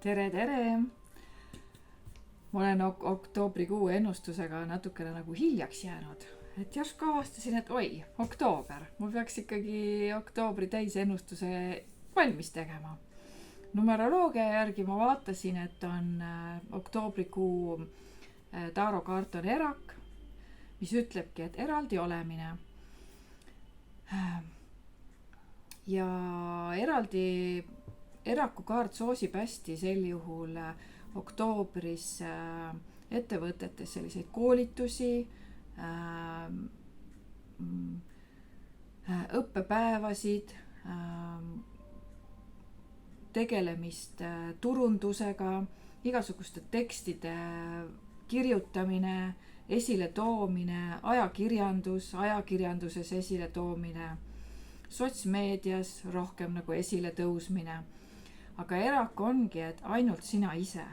tere, tere! Ma olen oktoobrikuu ennustusega natukene nagu hiljaks jäänud. Et järsku avastasin, et oi, oktoober. Mul peaks ikkagi oktoobri täisennustuse valmis tegema. Numeroloogia järgi ma vaatasin, et on oktoobrikuu taarokaart on erak, mis ütlebki, et eraldi olemine. Ja eraku kaart soosib hästi sel juhul oktoobris ettevõtetes selliseid koolitusi, õppepäevasid, tegelemist turundusega, igasuguste tekstide kirjutamine, esile toomine, ajakirjanduses esile toomine, sotsmeedias rohkem nagu esile tõusmine. Aga erak ongi, et ainult sina ise.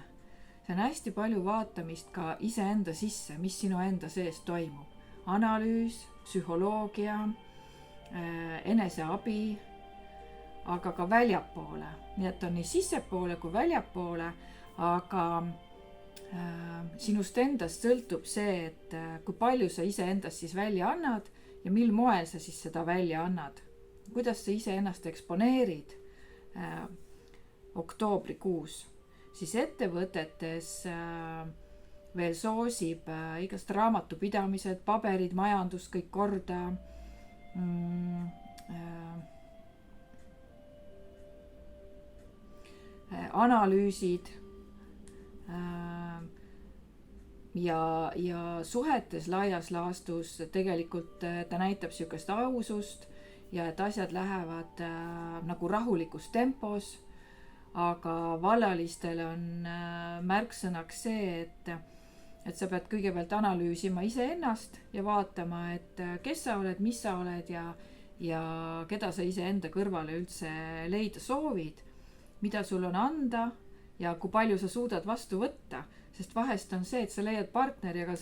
See on hästi palju vaatamist ka iseenda sisse, mis sinu enda sees toimub. Analüüs, psühholoogia, eneseabi, aga ka väljapoole. Nii et on nii sissepoole kui väljapoole, aga sinust endast sõltub see, et kui palju sa iseendast siis välja annad ja mil moel sa siis seda välja annad. Kuidas sa iseennast eksponeerid oktoobrikuus, siis ettevõtetes veel soosib igast raamatupidamised, paberid, majandus, kõik korda, analüüsid ja suhetes laias laastus tegelikult ta näitab sihukest ausust ja et asjad lähevad nagu rahulikus tempos. Aga vallalistel on märksõnaks see, et sa pead kõigepealt analüüsima iseennast ja vaatama, et kes sa oled, mis sa oled ja keda sa iseenda kõrvale üldse leida soovid, mida sul on anda ja kui palju sa suudad vastu võtta. Sest vahest on see, et sa leiad partneri, aga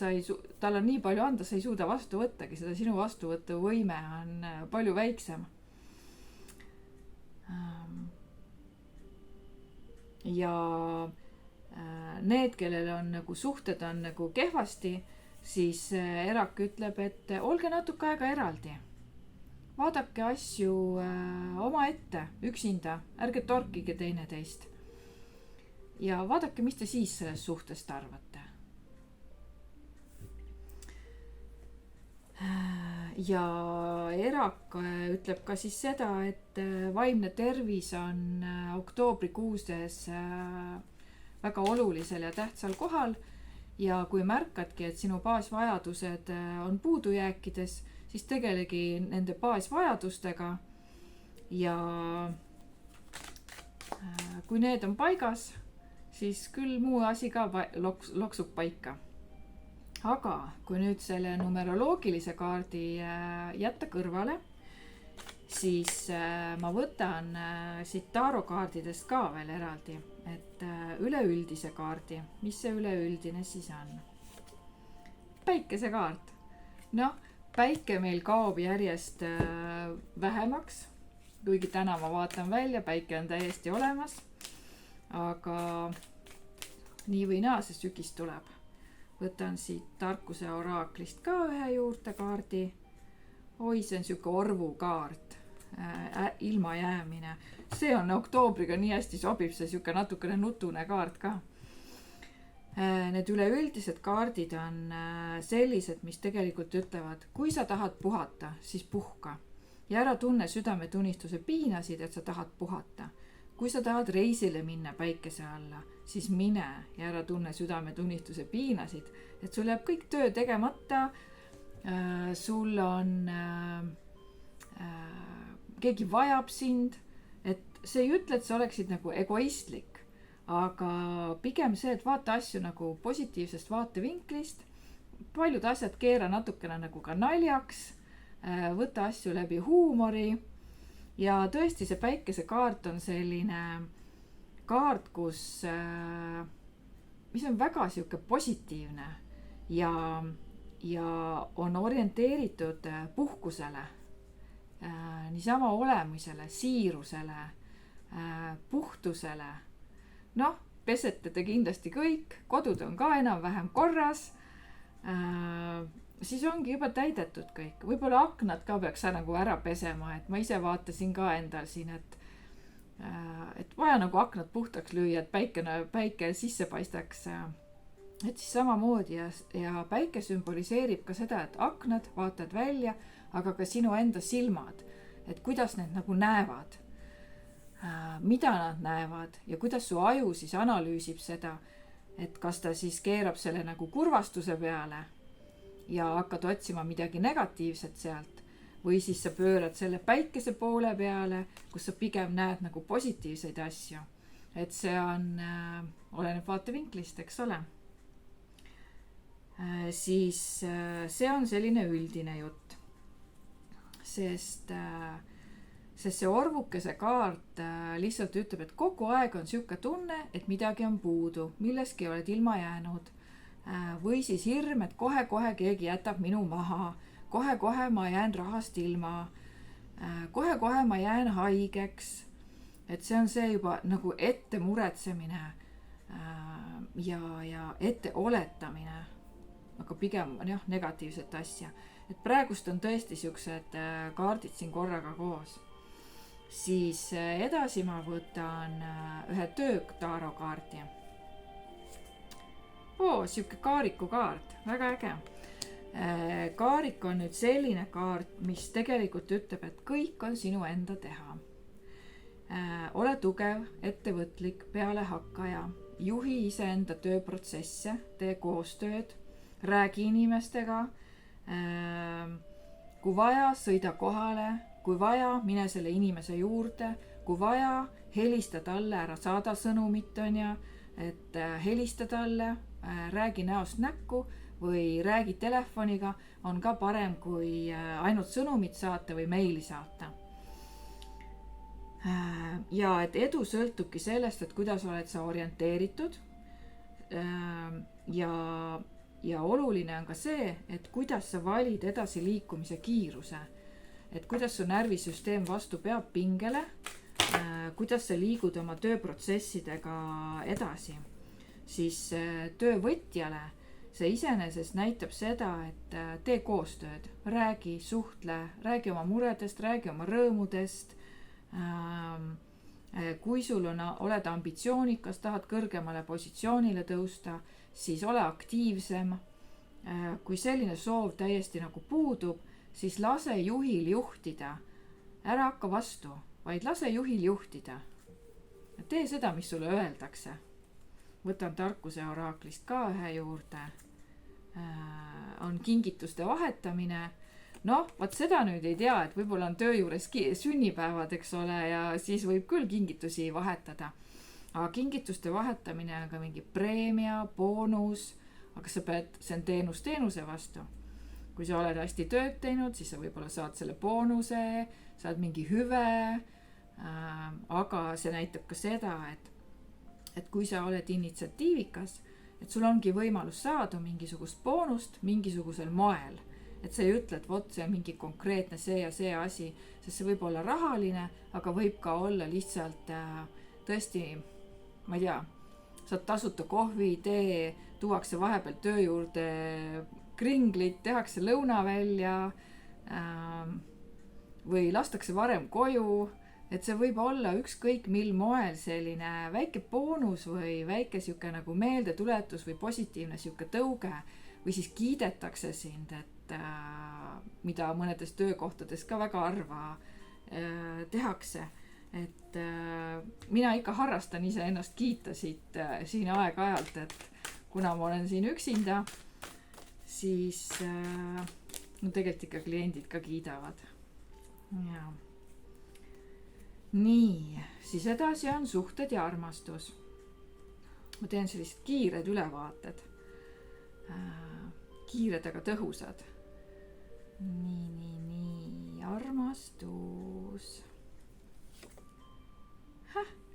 tal on nii palju anda, sa ei suuda vastu võttagi, seda sinu vastuvõtuvõime on palju väiksem. Ja need, kellel on nagu suhted on nagu kehvasti, siis erak ütleb, et olge natuke aega eraldi. Vaadake asju omaette, üksinda, ärge torkige teineteist. Ja vaadake, mis te siis sellest suhtest arvate. Ja erak ütleb ka siis seda, et vaimne tervis on oktoobrikuuses väga olulisel ja tähtsal kohal ja kui märkadki, et sinu baasvajadused on puudujääkides, siis tegelegi nende baasvajadustega ja kui need on paigas, siis küll muu asi ka loksub paika. Aga kui nüüd selle numeroloogilise kaardi jätta kõrvale, siis ma võtan siit taarokaardidest ka veel eraldi, et üleüldise kaardi, mis see üleüldine siis on? Päikesekaart. Noh, päike meil kaob järjest vähemaks, kuigi täna ma vaatan välja, päike on täiesti olemas, aga nii või naa see sügis tuleb. Võtan siit tarkuse oraaklist ka ühe juurde kaardi. Oi, see on siuke orvukaart, ilmajäämine. See on oktoobriga nii hästi sobib, see siuke natukene nutune kaart ka. Need üleüldised kaardid on sellised, mis tegelikult ütlevad, kui sa tahad puhata, siis puhka. Ja ära tunne südametunnistuse piinasid, et sa tahad puhata. Kui sa tahad reisile minna päikese alla, siis mine ja ära tunne südametunnistuse piinasid, et sul jääb kõik töö tegemata, sul on, keegi vajab sind, et see ei ütle, et sa oleksid nagu egoistlik, aga pigem see, et vaata asju nagu positiivsest vaatevinklist, paljud asjad keera natukene nagu ka naljaks, võta asju läbi huumori. Ja tõesti see päikesekaart on selline kaart, mis on väga siuke positiivne ja on orienteeritud puhkusele, niisama olemisele, siirusele, puhtusele. Noh, pesete te kindlasti kõik, kodud on ka enam-vähem korras, siis ongi juba täidetud kõik. Võib-olla aknad ka peaks nagu ära pesema, et ma ise vaatasin ka endal siin, et vaja nagu aknad puhtaks lüüa, et päike sisse paistaks. Et siis samamoodi ja päike sümboliseerib ka seda, et aknad vaatad välja, aga ka sinu enda silmad, et kuidas need nagu näevad, mida nad näevad ja kuidas su aju siis analüüsib seda, et kas ta siis keerab selle nagu kurvastuse peale ja hakkad otsima midagi negatiivset sealt või siis sa pöörad selle päikese poole peale, kus sa pigem näed nagu positiivseid asju. Et see on, oleneb vaatevinklist, eks ole. Siis see on selline üldine jutt, sest see orvukese kaart lihtsalt ütleb, et kogu aeg on siuke tunne, et midagi on puudu, milleski oled ilma jäänud või siis hirm, et kohe-kohe keegi jätab minu maha, kohe-kohe ma jään rahast ilma, kohe-kohe ma jään haigeks, et see on see juba nagu ette muretsemine ja ette oletamine, aga pigem on jah negatiivset asja. Et praegust on tõesti siuksed kaardid siin korraga koos. Siis edasi ma võtan ühe töötaaro kaardi. Siuke kaariku kaart, väga äge. Kaarik on nüüd selline kaart, mis tegelikult ütleb, et kõik on sinu enda teha. Ole tugev, ettevõtlik, pealehakkaja, juhi iseenda tööprotsesse, tee koostööd, räägi inimestega, kui vaja, sõida kohale, kui vaja, mine selle inimese juurde, kui vaja, helista talle, ära saada sõnumit, on ja, et helista talle, räägi näost näkku või räägi telefoniga, on ka parem kui ainult sõnumit saata või meili saata. Ja et edu sõltubki sellest, et kuidas oled sa orienteeritud ja oluline on ka see, et kuidas sa valid edasi liikumise kiiruse, et kuidas su närvisüsteem vastu peab pingele, kuidas sa liigud oma tööprotsessidega edasi, siis töövõtjale see iseenesest näitab seda, et tee koostööd, räägi, suhtle, räägi oma muredest, räägi oma rõõmudest. Kui sul oled ambitsioonikas, tahad kõrgemale positsioonile tõusta, siis ole aktiivsem. Kui selline soov täiesti nagu puudub, siis lase juhil juhtida. Ära hakka vastu, vaid lase juhil juhtida. Tee seda, mis sulle öeldakse. Võtan tarkuse oraaklist ka ühe juurde. On kingituste vahetamine. Vaat seda nüüd ei tea, et võib-olla on töö juures sünnipäevad, eks ole, ja siis võib küll kingitusi vahetada. Aga kingituste vahetamine on ka mingi preemia, boonus, aga see on teenuse vastu. Kui sa oled hästi tööd teinud, siis sa võib-olla saad selle boonuse, saad mingi hüve, aga see näitab ka seda, et kui sa oled initsiatiivikas, et sul ongi võimalus saada mingisugust boonust mingisugusel moel. Et sa ei ütle, et vot see on mingi konkreetne see ja see asi, sest see võib olla rahaline, aga võib ka olla lihtsalt tõesti, ma ei tea, saad tasuta kohvi, tee, tuuakse vahepeal töö juurde kringlit, tehakse lõuna välja või lastakse varem koju, et see võib olla ükskõik mil moel selline väike boonus või väike siuke nagu meeldetuletus või positiivne siuke tõuge või siis kiidetakse sind, et mida mõnedes töökohtades ka väga harva tehakse, et mina ikka harrastan iseennast kiita siin aeg-ajalt, et kuna ma olen siin üksinda, siis tegelikult ikka kliendid ka kiidavad. Ja. Nii, siis edasi on suhted ja armastus. Ma teen sellised kiired ülevaated, kiired aga tõhusad. Nii, armastus.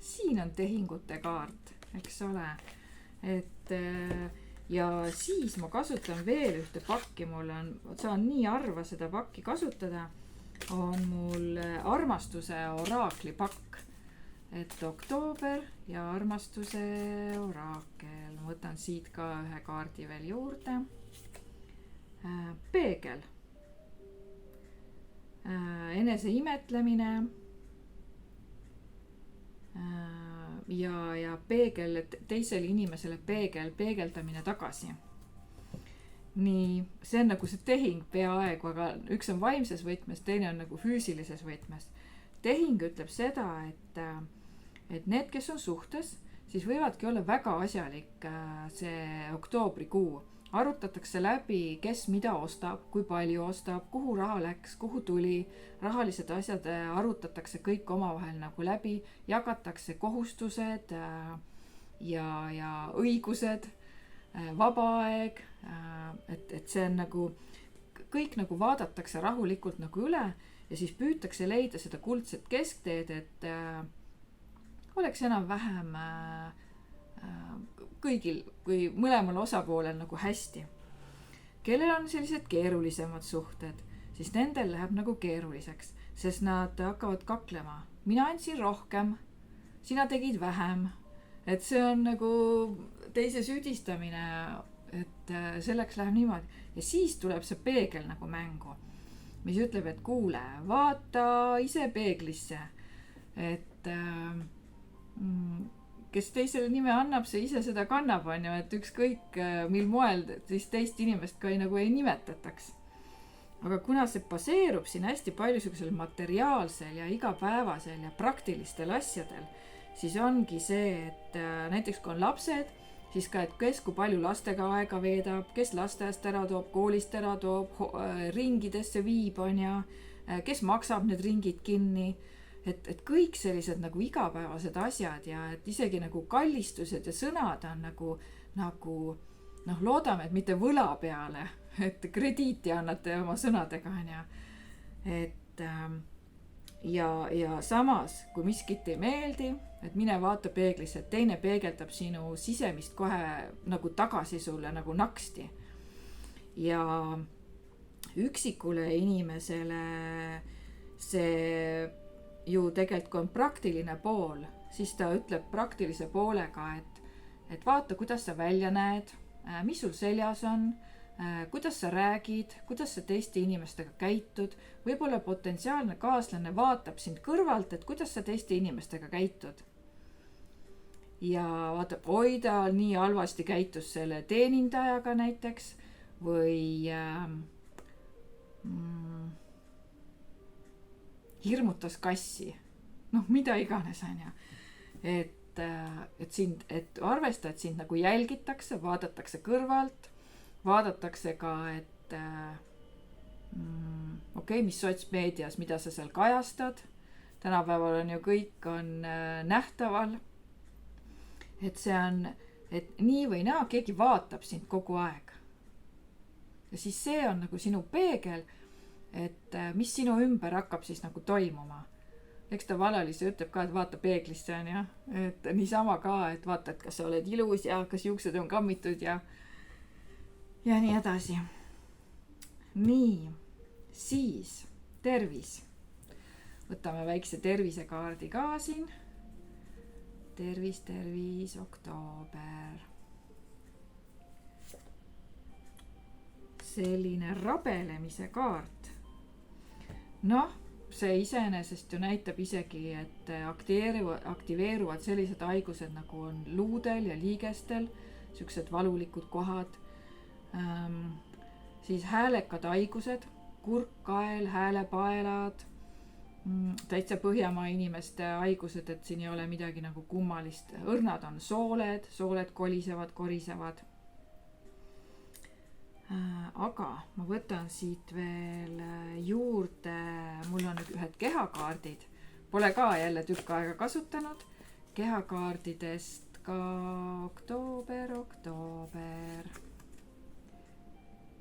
Siin on tehingute kaart, eks ole. Ja siis ma kasutan veel ühte pakki, saan nii harva seda pakki kasutada, on mul armastuse oraakli pakk. et oktoober ja armastuse oraakel. Ma võtan siit ka ühe kaardi veel juurde. Peegel. Enese imetlemine. Ja peegel, teisele inimesele peegeldamine tagasi. Nii, see on nagu see tehing peaaegu, aga üks on vaimses võtmes, teine on nagu füüsilises võtmes. Tehing ütleb seda, et need, kes on suhtes, siis võivadki olla väga asjalik see oktoobrikuu. Arutatakse läbi, kes mida ostab, kui palju ostab, kuhu raha läks, kuhu tuli. Rahalised asjad arutatakse kõik omavahel nagu läbi, jagatakse kohustused ja õigused, vaba aeg, et see on nagu, kõik nagu vaadatakse rahulikult nagu üle ja siis püütakse leida seda kuldset keskteed, et oleks enam-vähem kõigil või mõlemal osapoolel nagu hästi. Kellel on sellised keerulisemad suhted, siis nendel läheb nagu keeruliseks, sest nad hakkavad kaklema. Mina andsin rohkem, sina tegid vähem, et see on nagu teise süüdistamine, et selleks läheb niimoodi. Ja siis tuleb see peegel nagu mängu, mis ütleb, et kuule, vaata ise peeglisse, et kes teisele nime annab, see ise seda kannab, on ju, et ükskõik mil moel siis teist inimest ka nagu ei nimetataks. Aga kuna see baseerub siin hästi palju sellisel materiaalsel ja igapäevasel ja praktilistel asjadel, siis ongi see, et näiteks kui on lapsed, siis ka, et kes kui palju lastega aega veedab, kes lasteaiast ära toob, koolist ära toob, ringidesse viib, on ja, kes maksab need ringid kinni. Et kõik sellised nagu igapäevased asjad ja et isegi nagu kallistused ja sõnad on nagu loodame, et mitte võla peale, et krediiti annate oma sõnadega, on ja. Et ja samas, kui miskit ei meeldi, et mine vaata peeglisse, et teine peegeldab sinu sisemist kohe nagu tagasi sulle nagu naksti. Ja üksikule inimesele see ju tegelikult on praktiline pool, siis ta ütleb praktilise poolega, et vaata, kuidas sa välja näed, mis sul seljas on, kuidas sa räägid, kuidas sa teiste inimestega käitud, võib-olla potentsiaalne kaaslane vaatab sind kõrvalt, et kuidas sa teiste inimestega käitud. Ja vaatab, oi, ta nii halvasti käitus selle teenindajaga näiteks või hirmutas kassi, mida iganes, on ja. Et arvesta, et sind nagu jälgitakse, vaadatakse kõrvalt, vaadatakse ka, et mis sotsmeedias, mida sa seal kajastad. Tänapäeval on ju kõik on nähtaval. Et see on, et nii või naa, keegi vaatab sind kogu aeg. Ja siis see on nagu sinu peegel, et mis sinu ümber hakkab siis nagu toimuma. Eks ta Valalise ütleb ka, et vaata peeglisse, on ja. Et niisama ka, et vaata, et kas sa oled ilus ja kas juuksed on kammitud ja nii edasi. Nii, siis tervis. Võtame väikse tervisekaardi ka siin. Tervis, oktoober. Selline rabelemise kaart. See iseenesest ju näitab isegi, et aktiveeruvad sellised haigused nagu on luudel ja liigestel, sellised valulikud kohad, siis häälekad haigused, kurkkael, häälepaelad, täitsa Põhjamaa inimeste haigused, et siin ei ole midagi nagu kummalist. Õrnad on sooled kolisevad, korisevad. Aga ma võtan siit veel juurde, mul on ühed kehakaardid, pole ka jälle tükk aega kasutanud, kehakaardidest ka oktoober.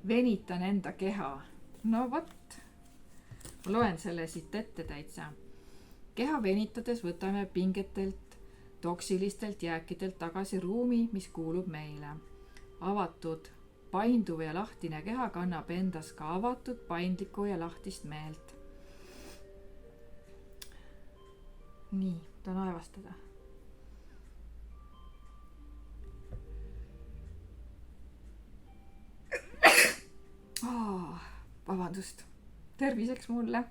Venitan enda keha, vot, ma loen selle siit ette täitsa. Keha venitades võtame pingetelt, toksilistelt jääkidelt tagasi ruumi, mis kuulub meile. Avatud painduv ja lahtine keha kannab endas ka avatud, paindlikku ja lahtist meelt. Nii, tahan aevastada. Vabandust, terviseks mulle.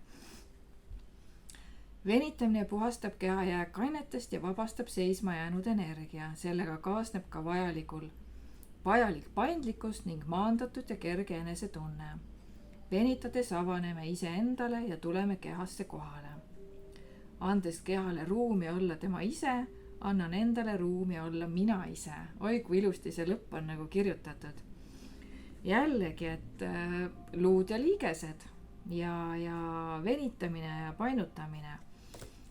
Venitamine puhastab keha jääkainetest ja vabastab seisma jäänud energia. Sellega kaasneb ka vajalik paindlikkus ning maandatud ja kerge enesetunne. Venitades avaneme iseendale ja tuleme kehasse kohale. Andes kehale ruumi olla tema ise, annan endale ruumi olla mina ise. Oi, kui ilusti see lõpp on nagu kirjutatud. Jällegi, et luud ja liigesed ja venitamine ja painutamine.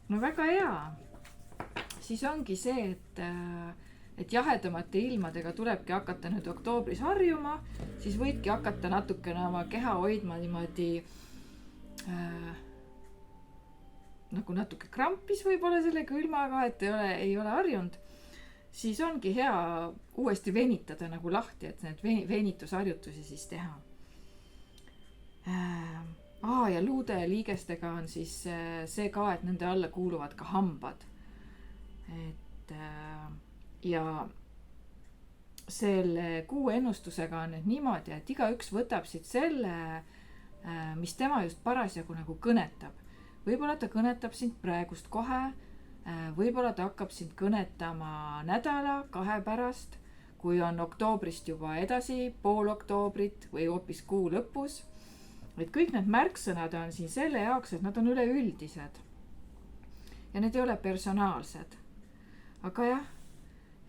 No väga hea. Siis ongi see, et jahedamate ilmadega tulebki hakata nüüd oktoobris harjuma, siis võidki hakata natukene oma keha hoidma niimoodi nagu natuke krampis võib-olla selle külmaga, et ei ole harjunud. Siis ongi hea uuesti venitada nagu lahti, et need venitusharjutusi siis teha. Ja luude ja liigestega on siis see ka, et nende alla kuuluvad ka hambad. Ja selle kuu ennustusega on nüüd niimoodi, et igaüks võtab siit selle, mis tema just parasjagu nagu kõnetab. Võib-olla ta kõnetab sind praegust kohe, võib-olla ta hakkab sind kõnetama nädala, 2 pärast, kui on oktoobrist juba edasi, pool oktoobrit või hoopis kuu lõpus. Et kõik need märksõnad on siin selle jaoks, et nad on üleüldised. Ja need ei ole personaalsed. Aga jah,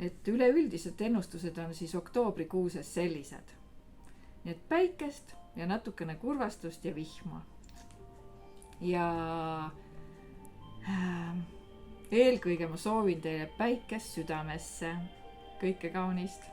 et üleüldised ennustused on siis oktoobrikuuses sellised. Nii et päikest ja natukene kurvastust ja vihma. Ja eelkõige ma soovin teile päikest südamesse. Kõike kaunist!